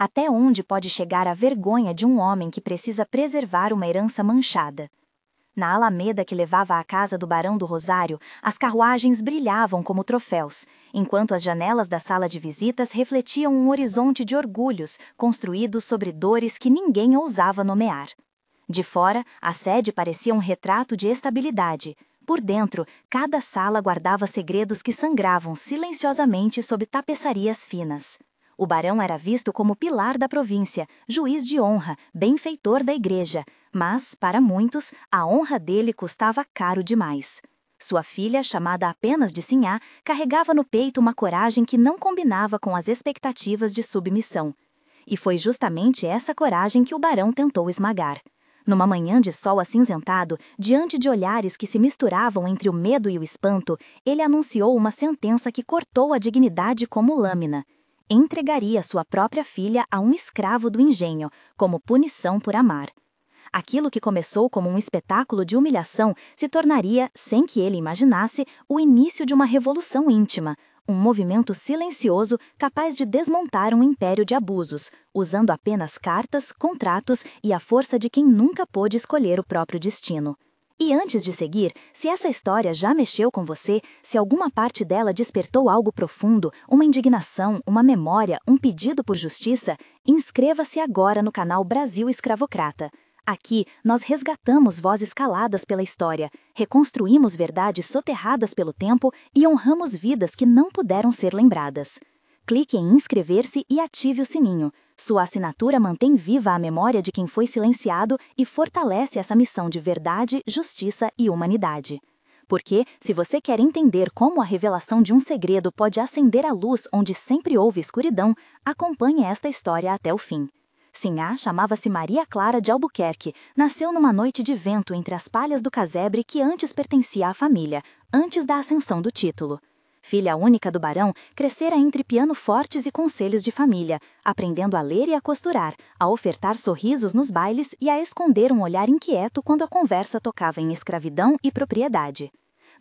Até onde pode chegar a vergonha de um homem que precisa preservar uma herança manchada? Na alameda que levava à casa do Barão do Rosário, as carruagens brilhavam como troféus, enquanto as janelas da sala de visitas refletiam um horizonte de orgulhos construídos sobre dores que ninguém ousava nomear. De fora, a sede parecia um retrato de estabilidade. Por dentro, cada sala guardava segredos que sangravam silenciosamente sob tapeçarias finas. O barão era visto como pilar da província, juiz de honra, benfeitor da igreja, mas, para muitos, a honra dele custava caro demais. Sua filha, chamada apenas de Sinhá, carregava no peito uma coragem que não combinava com as expectativas de submissão. E foi justamente essa coragem que o barão tentou esmagar. Numa manhã de sol acinzentado, diante de olhares que se misturavam entre o medo e o espanto, ele anunciou uma sentença que cortou a dignidade como lâmina. Entregaria sua própria filha a um escravo do engenho, como punição por amar. Aquilo que começou como um espetáculo de humilhação se tornaria, sem que ele imaginasse, o início de uma revolução íntima, um movimento silencioso capaz de desmontar um império de abusos, usando apenas cartas, contratos e a força de quem nunca pôde escolher o próprio destino. E antes de seguir, se essa história já mexeu com você, se alguma parte dela despertou algo profundo, uma indignação, uma memória, um pedido por justiça, inscreva-se agora no canal Brasil Escravocrata. Aqui, nós resgatamos vozes caladas pela história, reconstruímos verdades soterradas pelo tempo e honramos vidas que não puderam ser lembradas. Clique em inscrever-se e ative o sininho. Sua assinatura mantém viva a memória de quem foi silenciado e fortalece essa missão de verdade, justiça e humanidade. Porque, se você quer entender como a revelação de um segredo pode acender a luz onde sempre houve escuridão, acompanhe esta história até o fim. Sinhá chamava-se Maria Clara de Albuquerque, nasceu numa noite de vento entre as palhas do casebre que antes pertencia à família, antes da ascensão do título. Filha única do barão, crescera entre pianofortes e conselhos de família, aprendendo a ler e a costurar, a ofertar sorrisos nos bailes e a esconder um olhar inquieto quando a conversa tocava em escravidão e propriedade.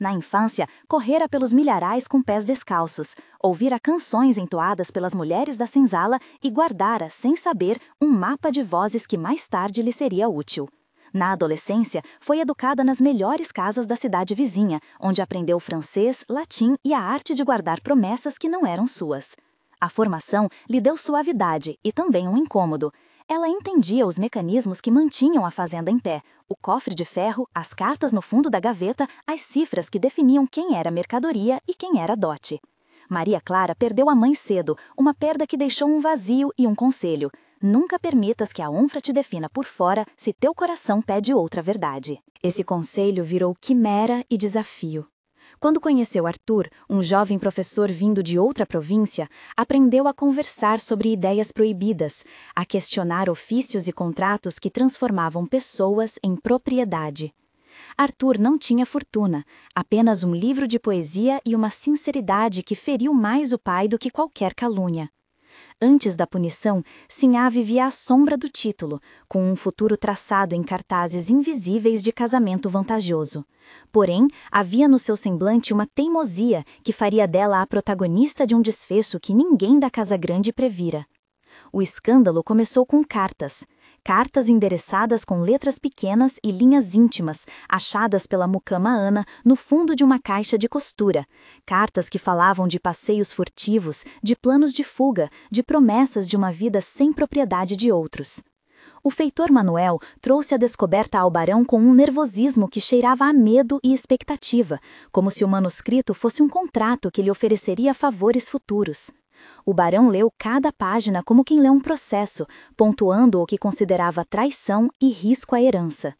Na infância, correra pelos milharais com pés descalços, ouvira canções entoadas pelas mulheres da senzala e guardara, sem saber, um mapa de vozes que mais tarde lhe seria útil. Na adolescência, foi educada nas melhores casas da cidade vizinha, onde aprendeu francês, latim e a arte de guardar promessas que não eram suas. A formação lhe deu suavidade e também um incômodo. Ela entendia os mecanismos que mantinham a fazenda em pé, o cofre de ferro, as cartas no fundo da gaveta, as cifras que definiam quem era mercadoria e quem era dote. Maria Clara perdeu a mãe cedo, uma perda que deixou um vazio e um conselho. Nunca permitas que a honra te defina por fora se teu coração pede outra verdade. Esse conselho virou quimera e desafio. Quando conheceu Arthur, um jovem professor vindo de outra província, aprendeu a conversar sobre ideias proibidas, a questionar ofícios e contratos que transformavam pessoas em propriedade. Arthur não tinha fortuna, apenas um livro de poesia e uma sinceridade que feriu mais o pai do que qualquer calúnia. Antes da punição, Sinhá vivia à sombra do título, com um futuro traçado em cartazes invisíveis de casamento vantajoso. Porém, havia no seu semblante uma teimosia que faria dela a protagonista de um desfecho que ninguém da Casa Grande previra. O escândalo começou com cartas. Cartas endereçadas com letras pequenas e linhas íntimas, achadas pela mucama Ana no fundo de uma caixa de costura. Cartas que falavam de passeios furtivos, de planos de fuga, de promessas de uma vida sem propriedade de outros. O feitor Manuel trouxe a descoberta ao barão com um nervosismo que cheirava a medo e expectativa, como se o manuscrito fosse um contrato que lhe ofereceria favores futuros. O barão leu cada página como quem lê um processo, pontuando o que considerava traição e risco à herança.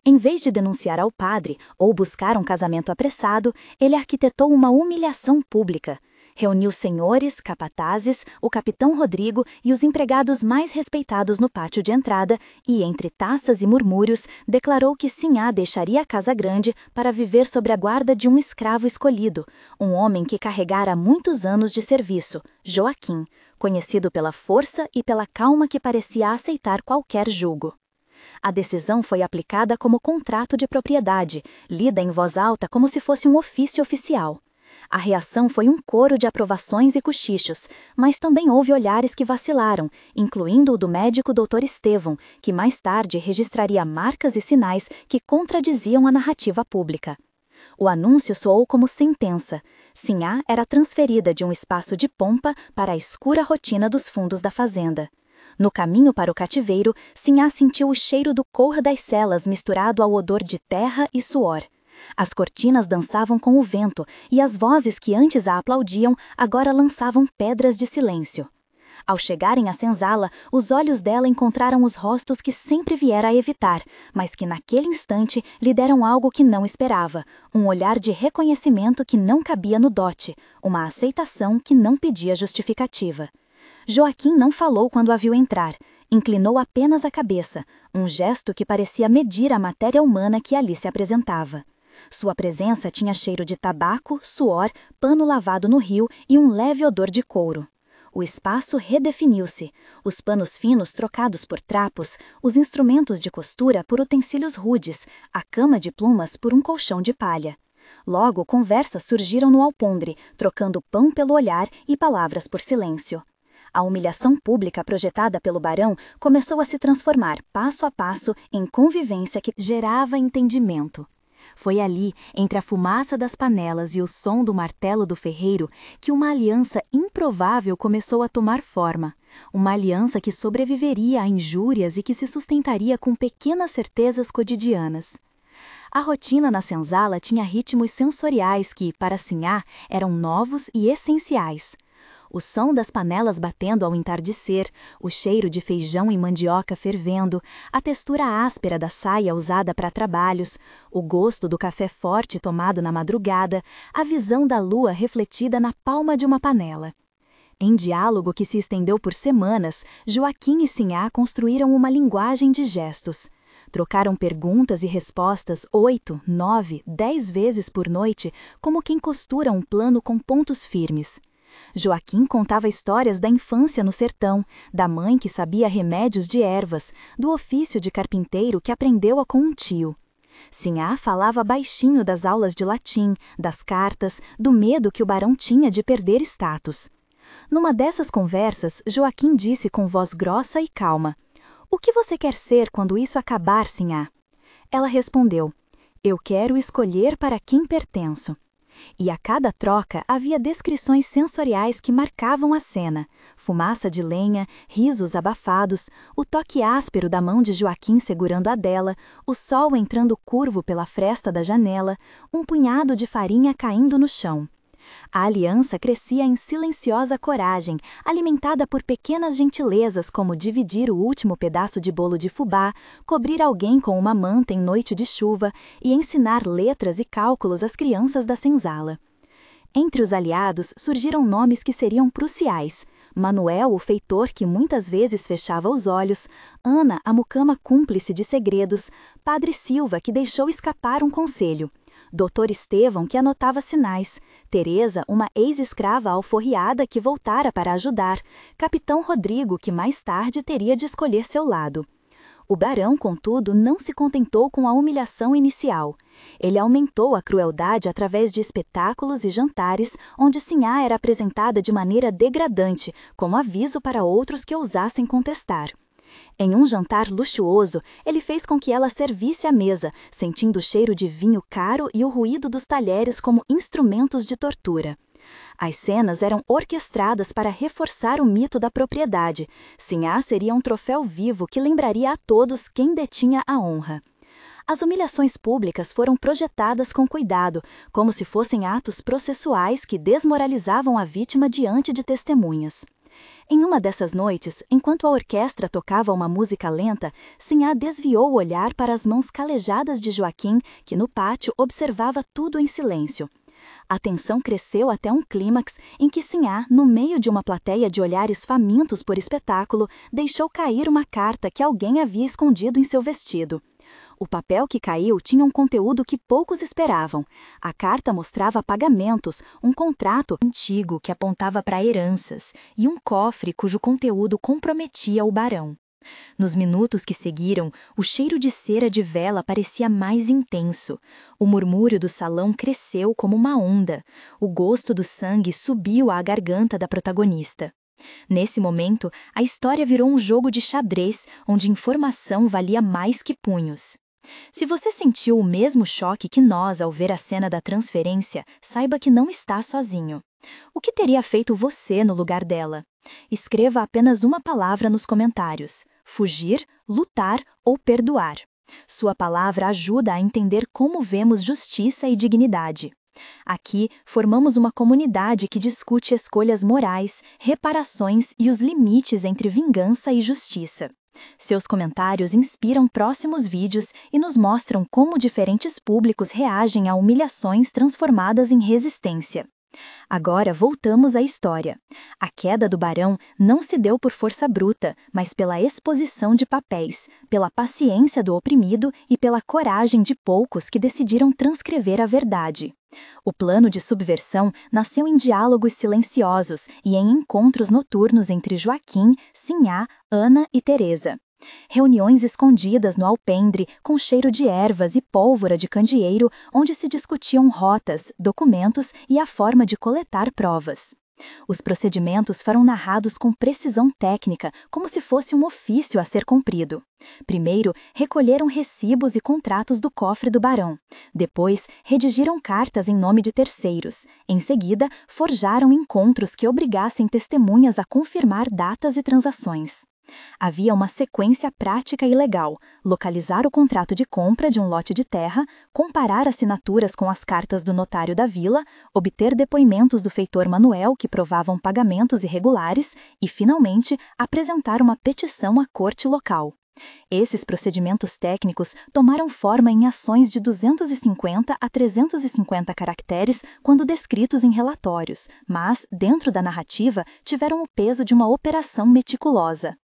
Em vez de denunciar ao padre ou buscar um casamento apressado, ele arquitetou uma humilhação pública. Reuniu senhores, capatazes, o capitão Rodrigo e os empregados mais respeitados no pátio de entrada e, entre taças e murmúrios, declarou que Sinhá deixaria a Casa Grande para viver sob a guarda de um escravo escolhido, um homem que carregara muitos anos de serviço, Joaquim, conhecido pela força e pela calma que parecia aceitar qualquer jugo. A decisão foi aplicada como contrato de propriedade, lida em voz alta como se fosse um ofício oficial. A reação foi um coro de aprovações e cochichos, mas também houve olhares que vacilaram, incluindo o do médico Dr. Estevão, que mais tarde registraria marcas e sinais que contradiziam a narrativa pública. O anúncio soou como sentença. Sinhá era transferida de um espaço de pompa para a escura rotina dos fundos da fazenda. No caminho para o cativeiro, Sinhá sentiu o cheiro do couro das celas misturado ao odor de terra e suor. As cortinas dançavam com o vento e as vozes que antes a aplaudiam agora lançavam pedras de silêncio. Ao chegarem à senzala, os olhos dela encontraram os rostos que sempre viera a evitar, mas que naquele instante lhe deram algo que não esperava, um olhar de reconhecimento que não cabia no dote, uma aceitação que não pedia justificativa. Joaquim não falou quando a viu entrar, inclinou apenas a cabeça, um gesto que parecia medir a matéria humana que ali se apresentava. Sua presença tinha cheiro de tabaco, suor, pano lavado no rio e um leve odor de couro. O espaço redefiniu-se, os panos finos trocados por trapos, os instrumentos de costura por utensílios rudes, a cama de plumas por um colchão de palha. Logo, conversas surgiram no alpendre, trocando pão pelo olhar e palavras por silêncio. A humilhação pública projetada pelo barão começou a se transformar, passo a passo, em convivência que gerava entendimento. Foi ali, entre a fumaça das panelas e o som do martelo do ferreiro, que uma aliança improvável começou a tomar forma. Uma aliança que sobreviveria a injúrias e que se sustentaria com pequenas certezas cotidianas. A rotina na senzala tinha ritmos sensoriais que, para Sinhá, eram novos e essenciais. O som das panelas batendo ao entardecer, o cheiro de feijão e mandioca fervendo, a textura áspera da saia usada para trabalhos, o gosto do café forte tomado na madrugada, a visão da lua refletida na palma de uma panela. Em diálogo que se estendeu por semanas, Joaquim e Sinhá construíram uma linguagem de gestos. Trocaram perguntas e respostas 8, 9, 10 vezes por noite, como quem costura um plano com pontos firmes. Joaquim contava histórias da infância no sertão, da mãe que sabia remédios de ervas, do ofício de carpinteiro que aprendeu com um tio. Sinhá falava baixinho das aulas de latim, das cartas, do medo que o barão tinha de perder status. Numa dessas conversas, Joaquim disse com voz grossa e calma: "O que você quer ser quando isso acabar, Sinhá?" Ela respondeu: "Eu quero escolher para quem pertenço." E a cada troca havia descrições sensoriais que marcavam a cena: fumaça de lenha, risos abafados, o toque áspero da mão de Joaquim segurando a dela, o sol entrando curvo pela fresta da janela, um punhado de farinha caindo no chão. A aliança crescia em silenciosa coragem, alimentada por pequenas gentilezas como dividir o último pedaço de bolo de fubá, cobrir alguém com uma manta em noite de chuva e ensinar letras e cálculos às crianças da senzala. Entre os aliados surgiram nomes que seriam cruciais: Manuel, o feitor que muitas vezes fechava os olhos, Ana, a mucama cúmplice de segredos, Padre Silva, que deixou escapar um conselho, Dr. Estevão, que anotava sinais, Teresa, uma ex-escrava alforriada que voltara para ajudar, Capitão Rodrigo, que mais tarde teria de escolher seu lado. O barão, contudo, não se contentou com a humilhação inicial. Ele aumentou a crueldade através de espetáculos e jantares, onde Sinhá era apresentada de maneira degradante, como aviso para outros que ousassem contestar. Em um jantar luxuoso, ele fez com que ela servisse a mesa, sentindo o cheiro de vinho caro e o ruído dos talheres como instrumentos de tortura. As cenas eram orquestradas para reforçar o mito da propriedade. Sinhá seria um troféu vivo que lembraria a todos quem detinha a honra. As humilhações públicas foram projetadas com cuidado, como se fossem atos processuais que desmoralizavam a vítima diante de testemunhas. Em uma dessas noites, enquanto a orquestra tocava uma música lenta, Sinhá desviou o olhar para as mãos calejadas de Joaquim, que no pátio observava tudo em silêncio. A tensão cresceu até um clímax em que Sinhá, no meio de uma plateia de olhares famintos por espetáculo, deixou cair uma carta que alguém havia escondido em seu vestido. O papel que caiu tinha um conteúdo que poucos esperavam. A carta mostrava pagamentos, um contrato antigo que apontava para heranças e um cofre cujo conteúdo comprometia o barão. Nos minutos que seguiram, o cheiro de cera de vela parecia mais intenso. O murmúrio do salão cresceu como uma onda. O gosto do sangue subiu à garganta da protagonista. Nesse momento, a história virou um jogo de xadrez, onde informação valia mais que punhos. Se você sentiu o mesmo choque que nós ao ver a cena da transferência, saiba que não está sozinho. O que teria feito você no lugar dela? Escreva apenas uma palavra nos comentários: fugir, lutar ou perdoar. Sua palavra ajuda a entender como vemos justiça e dignidade. Aqui, formamos uma comunidade que discute escolhas morais, reparações e os limites entre vingança e justiça. Seus comentários inspiram próximos vídeos e nos mostram como diferentes públicos reagem a humilhações transformadas em resistência. Agora voltamos à história. A queda do barão não se deu por força bruta, mas pela exposição de papéis, pela paciência do oprimido e pela coragem de poucos que decidiram transcrever a verdade. O plano de subversão nasceu em diálogos silenciosos e em encontros noturnos entre Joaquim, Sinhá, Ana e Teresa. Reuniões escondidas no alpendre, com cheiro de ervas e pólvora de candeeiro, onde se discutiam rotas, documentos e a forma de coletar provas. Os procedimentos foram narrados com precisão técnica, como se fosse um ofício a ser cumprido. Primeiro, recolheram recibos e contratos do cofre do barão. Depois, redigiram cartas em nome de terceiros. Em seguida, forjaram encontros que obrigassem testemunhas a confirmar datas e transações. Havia uma sequência prática e legal: localizar o contrato de compra de um lote de terra, comparar assinaturas com as cartas do notário da vila, obter depoimentos do feitor Manuel que provavam pagamentos irregulares e, finalmente, apresentar uma petição à corte local. Esses procedimentos técnicos tomaram forma em ações de 250 a 350 caracteres quando descritos em relatórios, mas, dentro da narrativa, tiveram o peso de uma operação meticulosa.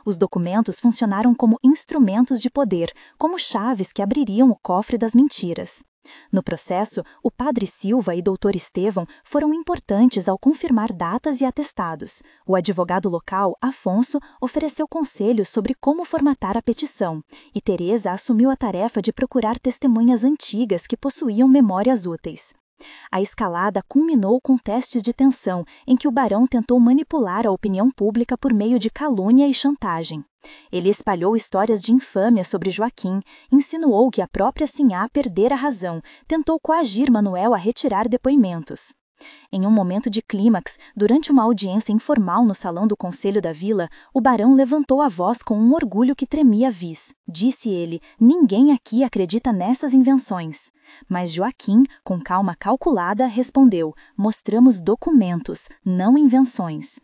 Os documentos funcionaram como instrumentos de poder, como chaves que abririam o cofre das mentiras. No processo, o padre Silva e doutor Estevão foram importantes ao confirmar datas e atestados. O advogado local, Afonso, ofereceu conselhos sobre como formatar a petição, e Teresa assumiu a tarefa de procurar testemunhas antigas que possuíam memórias úteis. A escalada culminou com testes de tensão, em que o barão tentou manipular a opinião pública por meio de calúnia e chantagem. Ele espalhou histórias de infâmia sobre Joaquim, insinuou que a própria Sinhá perdera a razão, tentou coagir Manuel a retirar depoimentos. Em um momento de clímax, durante uma audiência informal no salão do conselho da vila, o barão levantou a voz com um orgulho que tremia a vis. Disse ele: "Ninguém aqui acredita nessas invenções." Mas Joaquim, com calma calculada, respondeu: "Mostramos documentos, não invenções."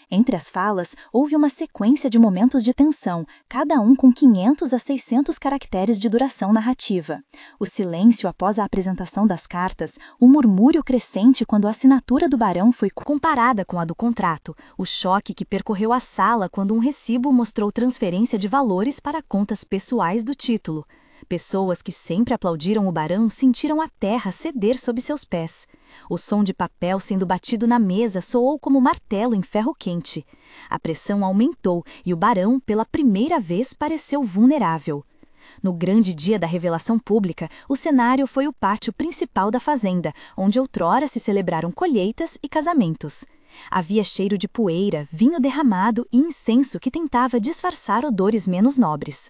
Entre as falas, houve uma sequência de momentos de tensão, cada um com 500 a 600 caracteres de duração narrativa. O silêncio após a apresentação das cartas, o murmúrio crescente quando a assinatura do barão foi comparada com a do contrato, o choque que percorreu a sala quando um recibo mostrou transferência de valores para contas pessoais do título. Pessoas que sempre aplaudiram o barão sentiram a terra ceder sob seus pés. O som de papel sendo batido na mesa soou como martelo em ferro quente. A pressão aumentou e o barão, pela primeira vez, pareceu vulnerável. No grande dia da revelação pública, o cenário foi o pátio principal da fazenda, onde outrora se celebraram colheitas e casamentos. Havia cheiro de poeira, vinho derramado e incenso que tentava disfarçar odores menos nobres.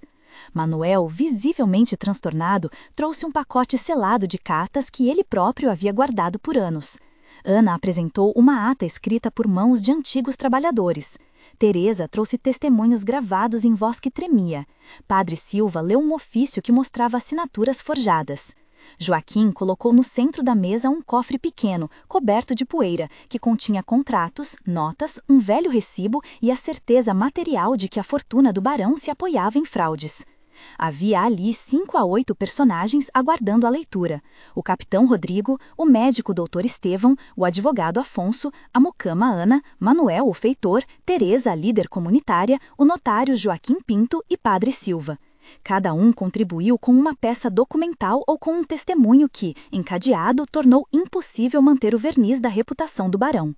Manuel, visivelmente transtornado, trouxe um pacote selado de cartas que ele próprio havia guardado por anos. Ana apresentou uma ata escrita por mãos de antigos trabalhadores. Teresa trouxe testemunhos gravados em voz que tremia. Padre Silva leu um ofício que mostrava assinaturas forjadas. Joaquim colocou no centro da mesa um cofre pequeno, coberto de poeira, que continha contratos, notas, um velho recibo e a certeza material de que a fortuna do barão se apoiava em fraudes. Havia ali 5 a 8 personagens aguardando a leitura: o capitão Rodrigo, o médico doutor Estevão, o advogado Afonso, a mucama Ana, Manuel o feitor, Teresa a líder comunitária, o notário Joaquim Pinto e padre Silva. Cada um contribuiu com uma peça documental ou com um testemunho que, encadeado, tornou impossível manter o verniz da reputação do barão.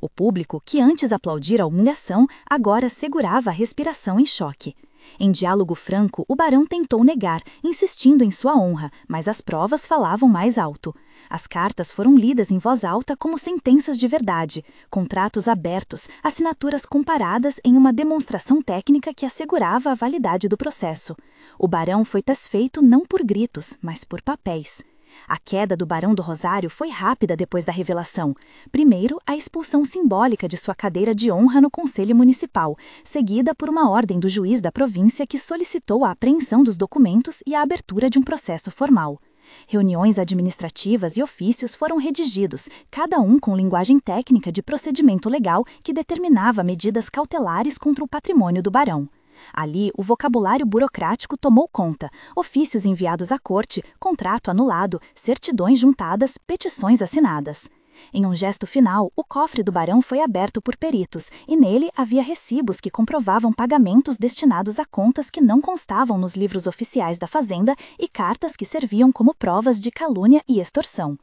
O público, que antes aplaudira a humilhação, agora segurava a respiração em choque. Em diálogo franco, o barão tentou negar, insistindo em sua honra, mas as provas falavam mais alto. As cartas foram lidas em voz alta como sentenças de verdade, contratos abertos, assinaturas comparadas em uma demonstração técnica que assegurava a validade do processo. O barão foi desfeito não por gritos, mas por papéis. A queda do Barão do Rosário foi rápida depois da revelação. Primeiro, a expulsão simbólica de sua cadeira de honra no Conselho Municipal, seguida por uma ordem do juiz da província que solicitou a apreensão dos documentos e a abertura de um processo formal. Reuniões administrativas e ofícios foram redigidos, cada um com linguagem técnica de procedimento legal que determinava medidas cautelares contra o patrimônio do barão. Ali, o vocabulário burocrático tomou conta, ofícios enviados à corte, contrato anulado, certidões juntadas, petições assinadas. Em um gesto final, o cofre do barão foi aberto por peritos, e nele havia recibos que comprovavam pagamentos destinados a contas que não constavam nos livros oficiais da fazenda e cartas que serviam como provas de calúnia e extorsão.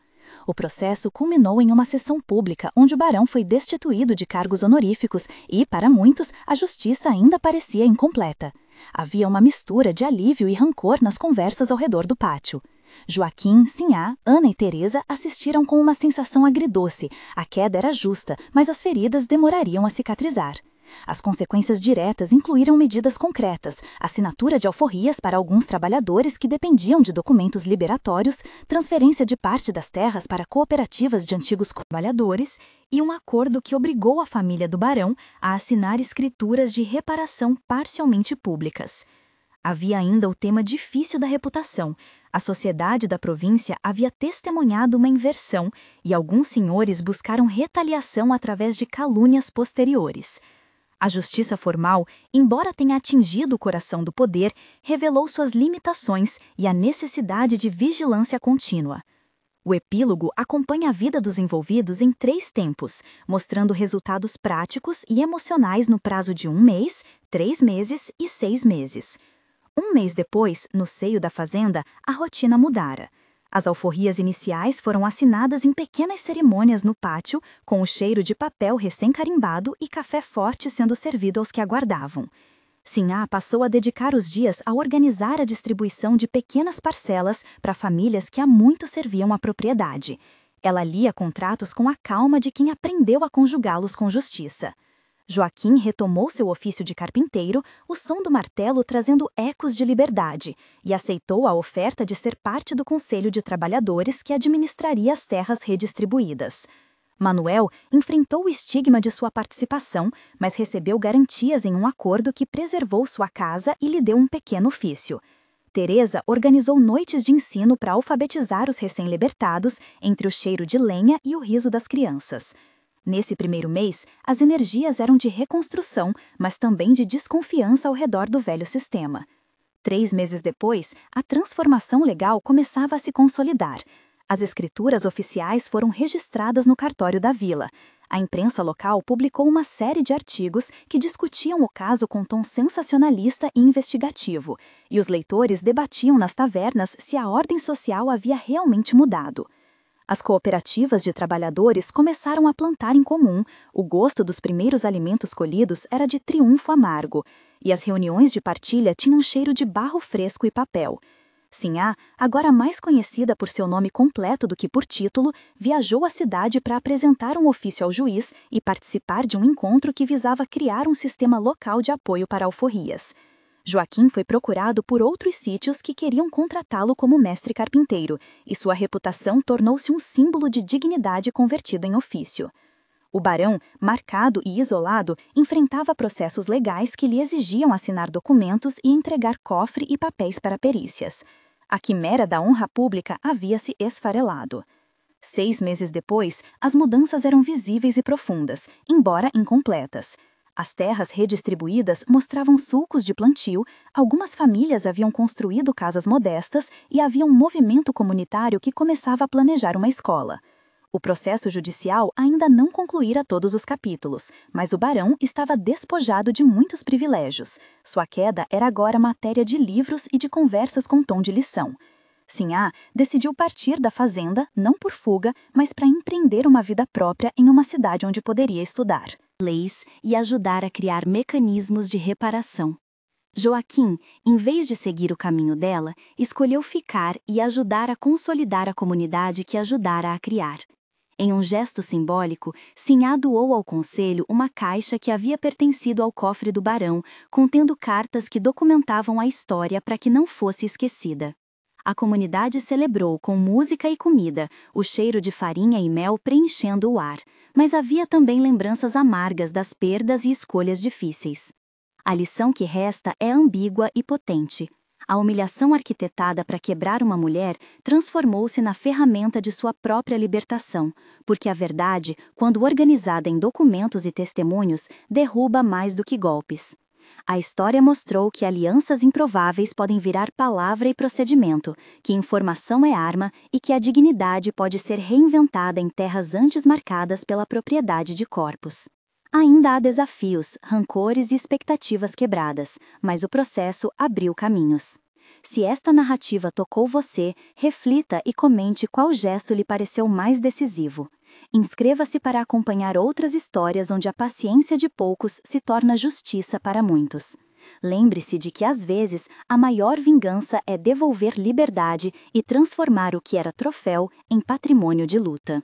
O processo culminou em uma sessão pública onde o barão foi destituído de cargos honoríficos e, para muitos, a justiça ainda parecia incompleta. Havia uma mistura de alívio e rancor nas conversas ao redor do pátio. Joaquim, Sinhá, Ana e Teresa assistiram com uma sensação agridoce. A queda era justa, mas as feridas demorariam a cicatrizar. As consequências diretas incluíram medidas concretas, assinatura de alforrias para alguns trabalhadores que dependiam de documentos liberatórios, transferência de parte das terras para cooperativas de antigos trabalhadores e um acordo que obrigou a família do barão a assinar escrituras de reparação parcialmente públicas. Havia ainda o tema difícil da reputação. A sociedade da província havia testemunhado uma inversão e alguns senhores buscaram retaliação através de calúnias posteriores. A justiça formal, embora tenha atingido o coração do poder, revelou suas limitações e a necessidade de vigilância contínua. O epílogo acompanha a vida dos envolvidos em 3 tempos, mostrando resultados práticos e emocionais no prazo de 1 mês, 3 meses e 6 meses. 1 mês depois, no seio da fazenda, a rotina mudara. As alforrias iniciais foram assinadas em pequenas cerimônias no pátio, com o cheiro de papel recém-carimbado e café forte sendo servido aos que aguardavam. Sinhá passou a dedicar os dias a organizar a distribuição de pequenas parcelas para famílias que há muito serviam à propriedade. Ela lia contratos com a calma de quem aprendeu a conjugá-los com justiça. Joaquim retomou seu ofício de carpinteiro, o som do martelo trazendo ecos de liberdade, e aceitou a oferta de ser parte do Conselho de Trabalhadores que administraria as terras redistribuídas. Manuel enfrentou o estigma de sua participação, mas recebeu garantias em um acordo que preservou sua casa e lhe deu um pequeno ofício. Teresa organizou noites de ensino para alfabetizar os recém-libertados entre o cheiro de lenha e o riso das crianças. Nesse primeiro mês, as energias eram de reconstrução, mas também de desconfiança ao redor do velho sistema. 3 meses depois, a transformação legal começava a se consolidar. As escrituras oficiais foram registradas no cartório da vila. A imprensa local publicou uma série de artigos que discutiam o caso com tom sensacionalista e investigativo, e os leitores debatiam nas tavernas se a ordem social havia realmente mudado. As cooperativas de trabalhadores começaram a plantar em comum, o gosto dos primeiros alimentos colhidos era de triunfo amargo, e as reuniões de partilha tinham cheiro de barro fresco e papel. Sinhá, agora mais conhecida por seu nome completo do que por título, viajou à cidade para apresentar um ofício ao juiz e participar de um encontro que visava criar um sistema local de apoio para alforrias. Joaquim foi procurado por outros sítios que queriam contratá-lo como mestre carpinteiro, e sua reputação tornou-se um símbolo de dignidade convertido em ofício. O barão, marcado e isolado, enfrentava processos legais que lhe exigiam assinar documentos e entregar cofre e papéis para perícias. A quimera da honra pública havia se esfarelado. 6 meses depois, as mudanças eram visíveis e profundas, embora incompletas. As terras redistribuídas mostravam sulcos de plantio, algumas famílias haviam construído casas modestas e havia um movimento comunitário que começava a planejar uma escola. O processo judicial ainda não concluíra todos os capítulos, mas o barão estava despojado de muitos privilégios. Sua queda era agora matéria de livros e de conversas com tom de lição. Sinhá decidiu partir da fazenda, não por fuga, mas para empreender uma vida própria em uma cidade onde poderia estudar leis e ajudar a criar mecanismos de reparação. Joaquim, em vez de seguir o caminho dela, escolheu ficar e ajudar a consolidar a comunidade que ajudara a criar. Em um gesto simbólico, Sinhá doou ao conselho uma caixa que havia pertencido ao cofre do barão, contendo cartas que documentavam a história para que não fosse esquecida. A comunidade celebrou com música e comida, o cheiro de farinha e mel preenchendo o ar, mas havia também lembranças amargas das perdas e escolhas difíceis. A lição que resta é ambígua e potente. A humilhação arquitetada para quebrar uma mulher transformou-se na ferramenta de sua própria libertação, porque a verdade, quando organizada em documentos e testemunhos, derruba mais do que golpes. A história mostrou que alianças improváveis podem virar palavra e procedimento, que informação é arma e que a dignidade pode ser reinventada em terras antes marcadas pela propriedade de corpos. Ainda há desafios, rancores e expectativas quebradas, mas o processo abriu caminhos. Se esta narrativa tocou você, reflita e comente qual gesto lhe pareceu mais decisivo. Inscreva-se para acompanhar outras histórias onde a paciência de poucos se torna justiça para muitos. Lembre-se de que, às vezes, a maior vingança é devolver liberdade e transformar o que era troféu em patrimônio de luta.